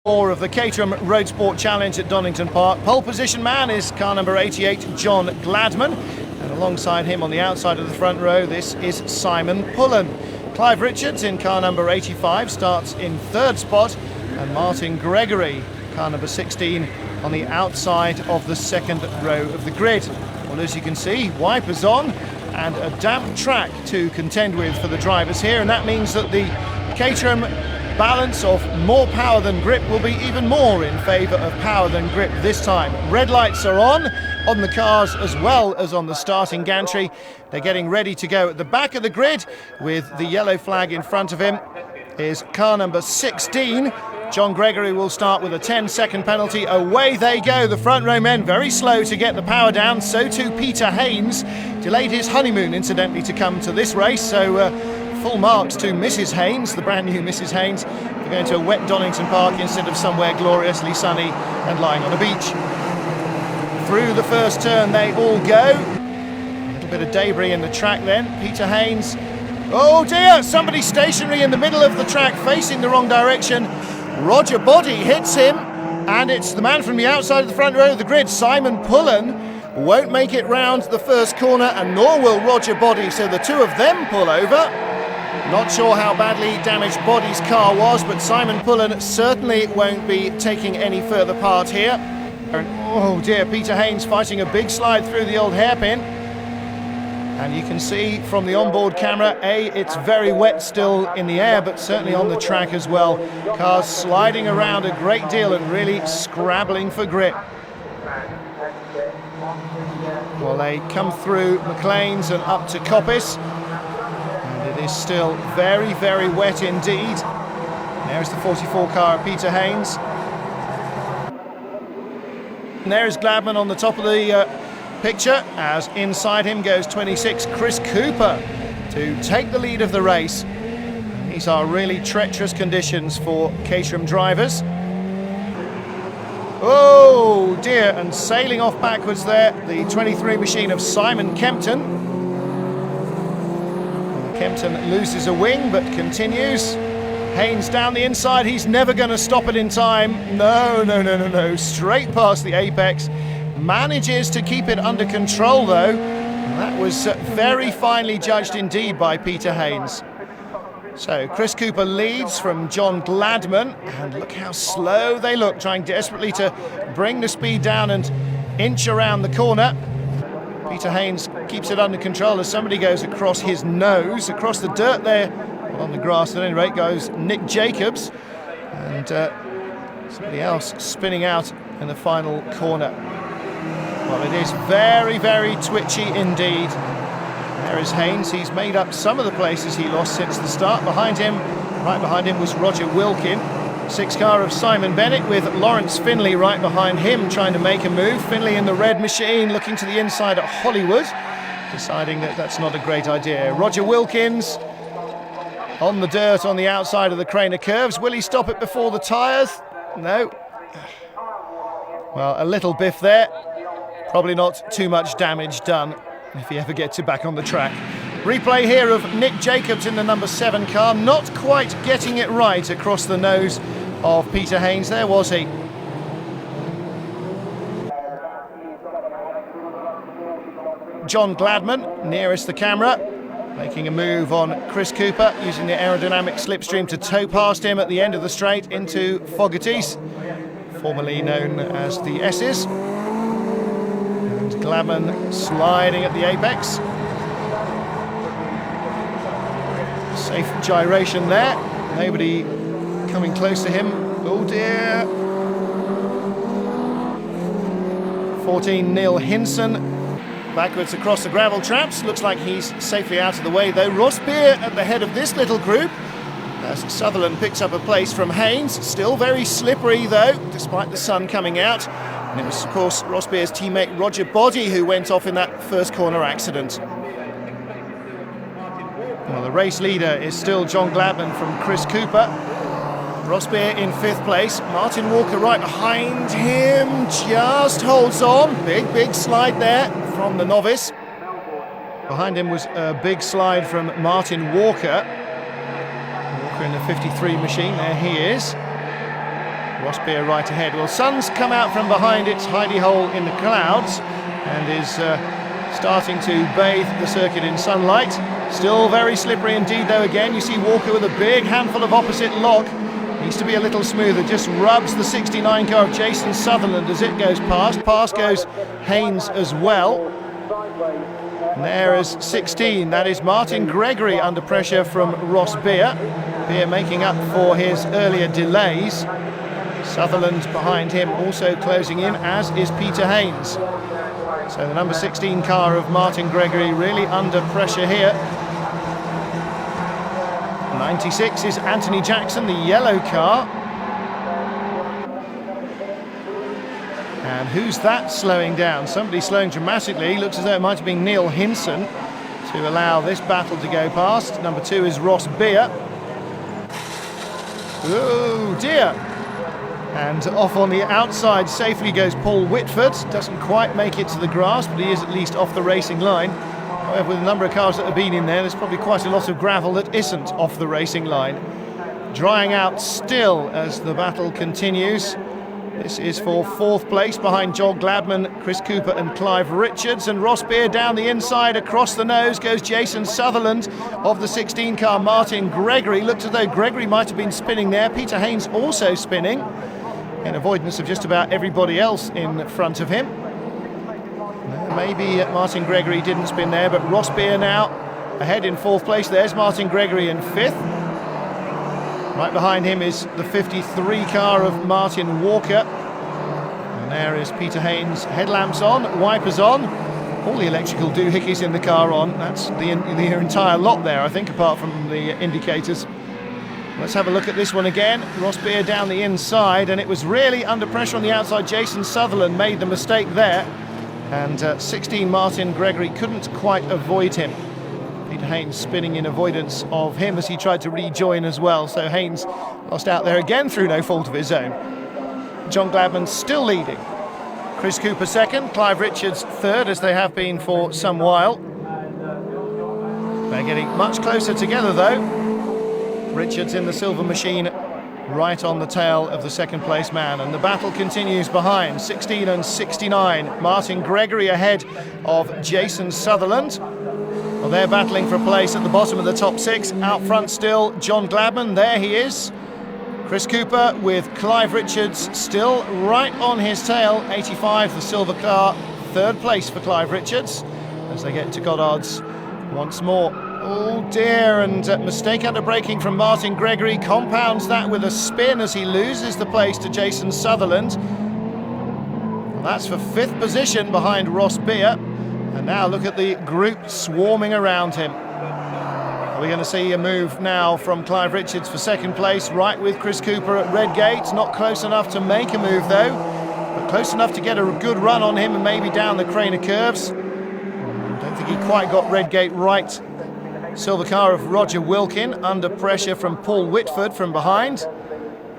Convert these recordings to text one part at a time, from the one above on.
Of the Caterham Roadsport Challenge at Donington Park. Pole position man is car number 88, John Gladman, and alongside him on the outside of the front row, this is Simon Pullen. Clive Richards in car number 85 starts in third spot, and Martin Gregory, car number 16, on the outside of the second row of the grid. Well, as you can see, wipers on and a damp track to contend with for the drivers here, and that means that the Caterham balance of more power than grip will be even more in favour of power than grip this time. Red lights are on the cars as well as on the starting gantry. They're getting ready to go. At the back of the grid, with the yellow flag in front of him, is car number 16. John Gregory will start with a 10-second penalty. Away they go, the front row men, very slow to get the power down. So too Peter Haynes, delayed his honeymoon incidentally to come to this race, so full marks to Mrs. Haynes, the brand new Mrs. Haynes, for going to a wet Donington Park instead of somewhere gloriously sunny and lying on a beach. Through the first turn they all go. A little bit of debris in the track then. Peter Haynes, oh dear, somebody stationary in the middle of the track facing the wrong direction. Roger Body hits him, and it's the man from the outside of the front row of the grid, Simon Pullen, won't make it round the first corner, and nor will Roger Body, so the two of them pull over. Not sure how badly damaged Body's car was, but Simon Pullen certainly won't be taking any further part here. And, oh dear, Peter Haynes fighting a big slide through the old hairpin. And you can see from the onboard camera, it's very wet still in the air, but certainly on the track as well. Cars sliding around a great deal and really scrabbling for grip. Well, they come through McLean's and up to Coppice. It is still very, very wet indeed. There's the 44 car, Peter Haynes. And there's Gladman on the top of the picture, as inside him goes 26 Chris Cooper to take the lead of the race. These are really treacherous conditions for Caterham drivers. Oh dear, and sailing off backwards there, the 23 machine of Simon Kempton. Kempton loses a wing but continues. Haynes down the inside, he's never going to stop it in time. No, straight past the apex. Manages to keep it under control though. And that was very finely judged indeed by Peter Haynes. So Chris Cooper leads from John Gladman, and look how slow they look, trying desperately to bring the speed down and inch around the corner. Peter Haynes keeps it under control as somebody goes across his nose. Across the dirt there, well, on the grass at any rate, goes Nick Jacobs, and somebody else spinning out in the final corner. Well, it is very, very twitchy indeed. There is Haynes. He's made up some of the places he lost since the start. Behind him, right behind him, was Roger Wilkin. Six car of Simon Bennett with Lawrence Finley right behind him trying to make a move. Finley in the red machine looking to the inside at Hollywood, deciding that that's not a great idea. Roger Wilkins on the dirt on the outside of the Craner curves. Will he stop it before the tyres? No. Well, a little biff there. Probably not too much damage done if he ever gets it back on the track. Replay here of Nick Jacobs in the number 7 car, not quite getting it right across the nose of Peter Haynes there, was he? John Gladman, nearest the camera, making a move on Chris Cooper, using the aerodynamic slipstream to tow past him at the end of the straight into Fogarty's, formerly known as the S's. And Gladman sliding at the apex. Safe gyration there, nobody coming close to him. Oh dear. 14 Neil Hinson backwards across the gravel traps. Looks like he's safely out of the way though. Ross Beer at the head of this little group as Sutherland picks up a place from Haynes. Still very slippery though, despite the sun coming out. And it was of course Ross Beer's teammate Roger Body who went off in that first corner accident. Well, the race leader is still John Gladman from Chris Cooper. Ross Beer in 5th place. Martin Walker right behind him, just holds on. Big slide there from the novice. Behind him was a big slide from Martin Walker. Walker in the 53 machine, there he is. Ross Beer right ahead. Well, sun's come out from behind its hidey hole in the clouds and is starting to bathe the circuit in sunlight. Still very slippery indeed though. Again you see Walker with a big handful of opposite lock. Needs to be a little smoother. Just rubs the 69 car of Jason Sutherland as it goes past. Past goes Haynes as well. And there is 16. That is Martin Gregory under pressure from Ross Beer. Beer making up for his earlier delays. Sutherland behind him also closing in, as is Peter Haynes. So the number 16 car of Martin Gregory really under pressure here. 96 is Anthony Jackson, the yellow car. And who's that slowing down? Somebody slowing dramatically. Looks as though it might have been Neil Hinson to allow this battle to go past. Number 2 is Ross Beer. Oh dear. And off on the outside safely goes Paul Whitford. Doesn't quite make it to the grass, but he is at least off the racing line. However, with the number of cars that have been in there's probably quite a lot of gravel that isn't off the racing line. Drying out still as the battle continues. This is for 4th place behind John Gladman, Chris Cooper and Clive Richards. And Ross Beer down the inside, across the nose goes Jason Sutherland of the 16 car Martin Gregory. Looked as though Gregory might have been spinning there. Peter Haynes also spinning, in avoidance of just about everybody else in front of him. Maybe Martin Gregory didn't spin there, but Ross Beer now ahead in 4th place. There's Martin Gregory in 5th. Right behind him is the 53 car of Martin Walker. And there is Peter Haynes, headlamps on, wipers on, all the electrical doohickeys in the car on. That's the entire lot there, I think, apart from the indicators. Let's have a look at this one again. Ross Beer down the inside, and it was really under pressure on the outside. Jason Sutherland made the mistake there, and 16 Martin Gregory couldn't quite avoid him. Peter Haynes spinning in avoidance of him as he tried to rejoin as well. So Haynes lost out there again through no fault of his own. John Gladman still leading. Chris Cooper 2nd, Clive Richards 3rd, as they have been for some while. They're getting much closer together though. Richards in the silver machine right on the tail of the 2nd place man, and the battle continues behind. 16 and 69. Martin Gregory ahead of Jason Sutherland. Well, they're battling for a place at the bottom of the top 6. Out front still John Gladman, there he is. Chris Cooper with Clive Richards still right on his tail. 85, the silver car, 3rd place for Clive Richards as they get to Goddard's once more. Oh dear, and mistake under braking from Martin Gregory compounds that with a spin as he loses the place to Jason Sutherland. Well, that's for 5th position behind Ross Beer. And now look at the group swarming around him. We're going to see a move now from Clive Richards for 2nd place, right with Chris Cooper at Redgate. Not close enough to make a move though, but close enough to get a good run on him and maybe down the Craner curves. Don't think he quite got Redgate right. Silver car of Roger Wilkin under pressure from Paul Whitford from behind.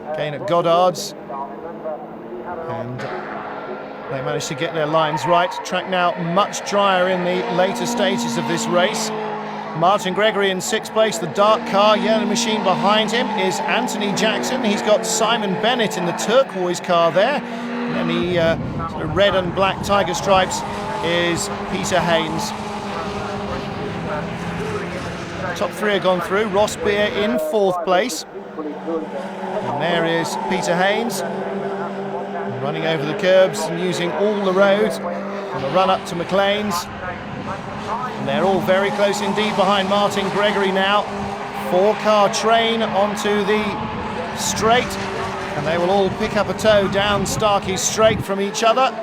Again at Goddard's. And they managed to get their lines right. Track now much drier in the later stages of this race. Martin Gregory in 6th place. The dark car, yellow machine behind him is Anthony Jackson. He's got Simon Bennett in the turquoise car there. And the sort of red and black tiger stripes is Peter Haynes. Top 3 have gone through. Ross Beer in 4th place. And there is Peter Haynes, running over the curbs and using all the road on the run up to McLean's. And they're all very close indeed behind Martin Gregory now. 4-car train onto the straight, and they will all pick up a tow down Starkey Straight from each other.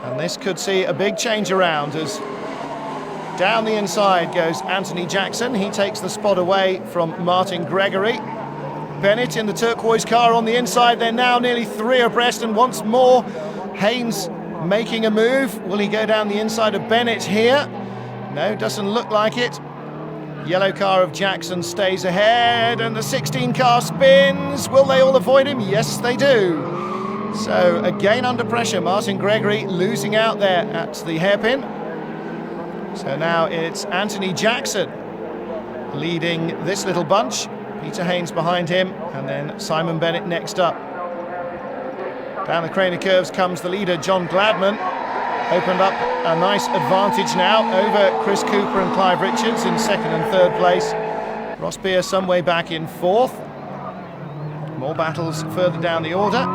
And this could see a big change around as down the inside goes Anthony Jackson. He takes the spot away from Martin Gregory. Bennett in the turquoise car on the inside. They're now nearly 3 abreast, and once more Haynes making a move. Will he go down the inside of Bennett here? No, doesn't look like it. Yellow car of Jackson stays ahead, and the 16 car spins. Will they all avoid him? Yes, they do. So again under pressure, Martin Gregory losing out there at the hairpin. So now it's Anthony Jackson leading this little bunch. Peter Haynes behind him, and then Simon Bennett next up. Down the Craner curves comes the leader, John Gladman. Opened up a nice advantage now over Chris Cooper and Clive Richards in second and third place. Ross Beer some way back in fourth. More battles further down the order.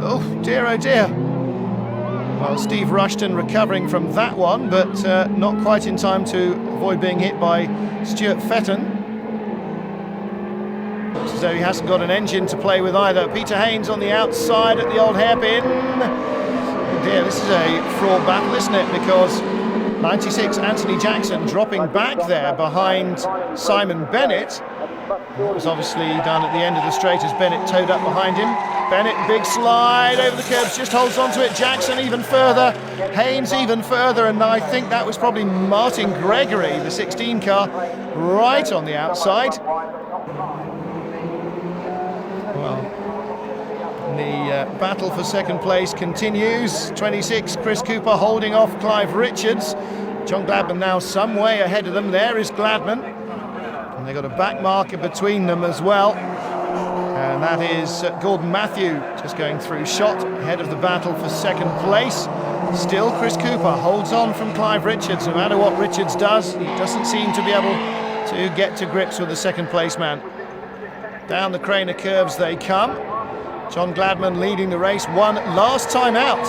Oh dear, oh dear. Well, Steve Rushton recovering from that one, but not quite in time to avoid being hit by Stuart Fetton. Looks as though he hasn't got an engine to play with either. Peter Haynes on the outside at the old hairpin. Oh dear, this is a fraud battle, isn't it? Because 96 Anthony Jackson dropping back there behind Simon Bennett. That was obviously done at the end of the straight as Bennett towed up behind him. Bennett, big slide over the curbs, just holds on to it. Jackson even further, Haynes even further, and I think that was probably Martin Gregory, the 16 car, right on the outside. Well, the battle for second place continues. 26, Chris Cooper holding off Clive Richards. John Gladman now some way ahead of them. There is Gladman. And they've got a back marker between them as well. And that is Gordon Matthew just going through shot ahead of the battle for second place. Still Chris Cooper holds on from Clive Richards. No matter what Richards does, he doesn't seem to be able to get to grips with the second place man. Down the Craner curves they come. John Gladman leading the race, won last time out.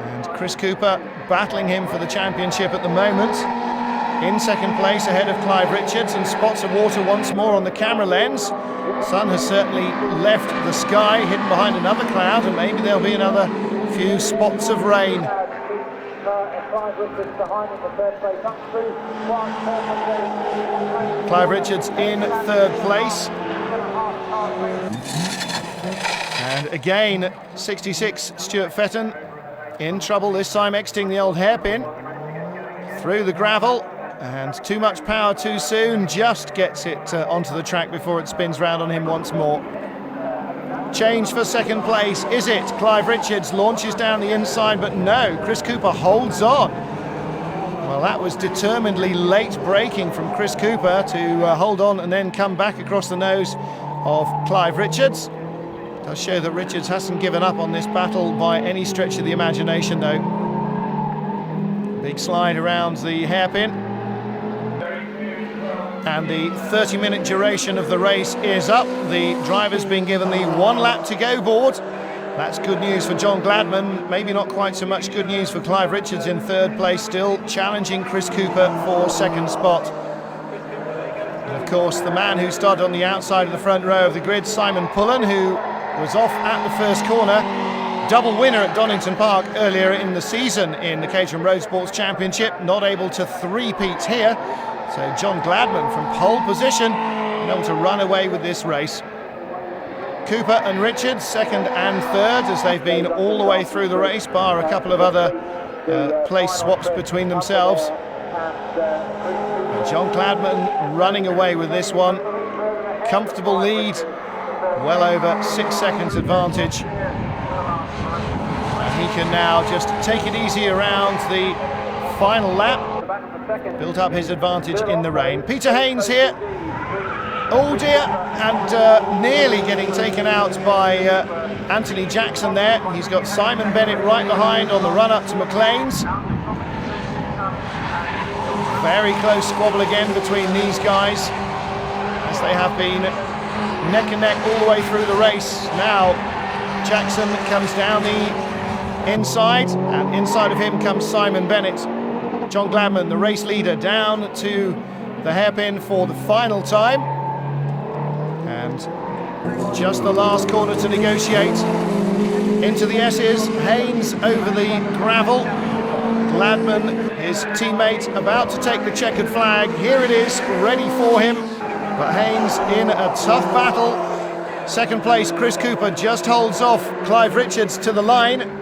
And Chris Cooper battling him for the championship at the moment. In second place ahead of Clive Richards, and spots of water once more on the camera lens. Sun has certainly left the sky, hidden behind another cloud, and maybe there'll be another few spots of rain. Clive Richards in third place. And again, 66 Stuart Fetton in trouble this time, exiting the old hairpin. Through the gravel. And too much power too soon, just gets it onto the track before it spins round on him once more. Change for second place, is it? Clive Richards launches down the inside, but no, Chris Cooper holds on. Well, that was determinedly late braking from Chris Cooper to hold on and then come back across the nose of Clive Richards. Does show that Richards hasn't given up on this battle by any stretch of the imagination, though. Big slide around the hairpin. And the 30-minute duration of the race is up. The driver's been given the 1 lap to go board. That's good news for John Gladman. Maybe not quite so much good news for Clive Richards in third place, still challenging Chris Cooper for second spot. And of course, the man who started on the outside of the front row of the grid, Simon Pullen, who was off at the first corner. Double winner at Donington Park earlier in the season in the Caterham Roadsports Championship. Not able to three-peat here. So John Gladman from pole position and able to run away with this race. Cooper and Richards second and third, as they've been all the way through the race, bar a couple of other place swaps between themselves. And John Gladman running away with this one. Comfortable lead, well over 6 seconds advantage. And he can now just take it easy around the final lap. Built up his advantage in the rain. Peter Haynes here. Oh dear, and nearly getting taken out by Anthony Jackson there. He's got Simon Bennett right behind on the run-up to McLean's. Very close squabble again between these guys, as they have been neck and neck all the way through the race. Now Jackson comes down the inside, and inside of him comes Simon Bennett. John Gladman, the race leader, down to the hairpin for the final time. And just the last corner to negotiate. Into the S's, Haynes over the gravel. Gladman, his teammate, about to take the checkered flag. Here it is, ready for him. But Haynes in a tough battle. Second place, Chris Cooper just holds off Clive Richards to the line.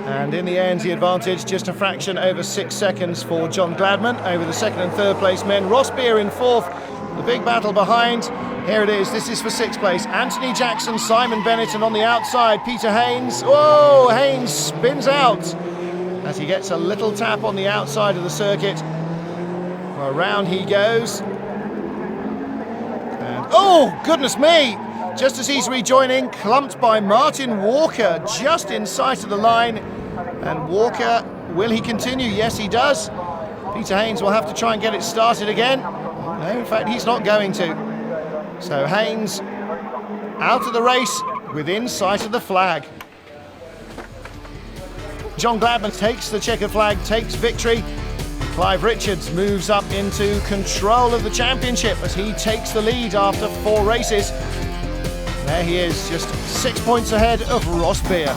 And in the end, the advantage just a fraction over 6 seconds for John Gladman over the second and third place men. Ross Beer in fourth, the big battle behind. Here it is, this is for sixth place. Anthony Jackson, Simon Bennett, and on the outside, Peter Haynes. Whoa, Haynes spins out as he gets a little tap on the outside of the circuit. Well, around he goes. And, oh, goodness me! Just as he's rejoining, clumped by Martin Walker, just in sight of the line. And Walker, will he continue? Yes, he does. Peter Haynes will have to try and get it started again. No, in fact, he's not going to. So Haynes out of the race, within sight of the flag. John Gladman takes the checkered flag, takes victory. Clive Richards moves up into control of the championship as he takes the lead after 4 races. There he is, just 6 points ahead of Ross Beer.